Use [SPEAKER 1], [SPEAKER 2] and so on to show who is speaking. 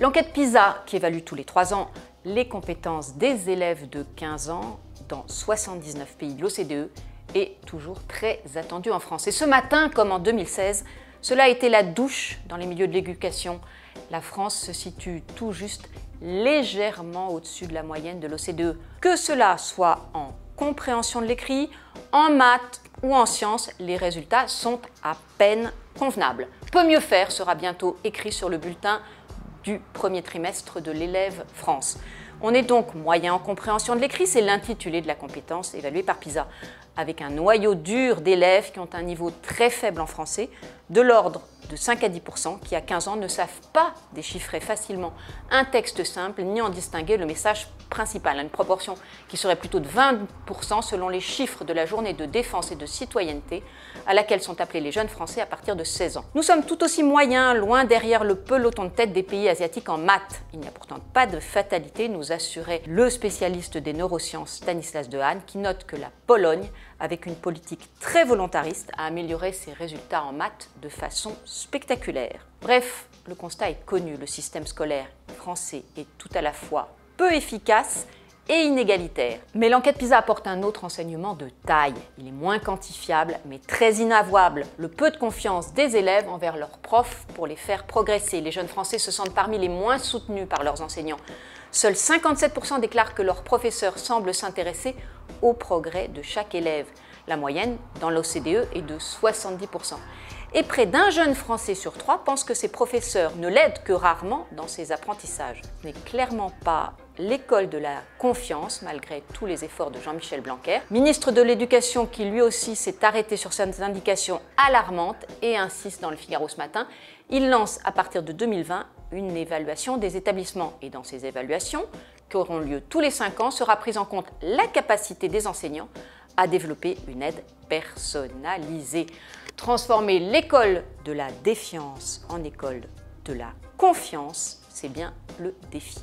[SPEAKER 1] L'enquête PISA, qui évalue tous les 3 ans les compétences des élèves de 15 ans dans 79 pays de l'OCDE, est toujours très attendue en France. Et ce matin, comme en 2016, cela a été la douche dans les milieux de l'éducation. La France se situe tout juste légèrement au-dessus de la moyenne de l'OCDE. Que cela soit en compréhension de l'écrit, en maths ou en sciences, les résultats sont à peine convenables. Peut mieux faire sera bientôt écrit sur le bulletin du premier trimestre de l'élève France. On est donc moyen en compréhension de l'écrit, c'est l'intitulé de la compétence évaluée par PISA, avec un noyau dur d'élèves qui ont un niveau très faible en français, de l'ordre de 5 à 10%, qui à 15 ans ne savent pas déchiffrer facilement un texte simple ni en distinguer le message principal, une proportion qui serait plutôt de 20% selon les chiffres de la journée de défense et de citoyenneté à laquelle sont appelés les jeunes Français à partir de 16 ans. Nous sommes tout aussi moyens, loin derrière le peloton de tête des pays asiatiques en maths. Il n'y a pourtant pas de fatalité, nous assurait le spécialiste des neurosciences Stanislas Dehaene, qui note que la Pologne, avec une politique très volontariste, a amélioré ses résultats en maths de façon spectaculaire. Bref, le constat est connu, le système scolaire français est tout à la fois peu efficace et inégalitaire. Mais l'enquête PISA apporte un autre enseignement de taille. Il est moins quantifiable, mais très inavouable. Le peu de confiance des élèves envers leurs profs pour les faire progresser. Les jeunes Français se sentent parmi les moins soutenus par leurs enseignants. Seuls 57% déclarent que leur professeur semble s'intéresser au progrès de chaque élève. La moyenne dans l'OCDE est de 70%. Et près d'un jeune Français sur 3 pense que ses professeurs ne l'aident que rarement dans ses apprentissages. Ce n'est clairement pas l'école de la confiance, malgré tous les efforts de Jean-Michel Blanquer, ministre de l'Éducation qui lui aussi s'est arrêté sur certaines indications alarmantes et insiste dans le Figaro ce matin. Il lance à partir de 2020 une évaluation des établissements. Et dans ces évaluations, qui auront lieu tous les 5 ans, sera prise en compte la capacité des enseignants à développer une aide personnalisée. Transformer l'école de la défiance en école de la confiance, c'est bien le défi.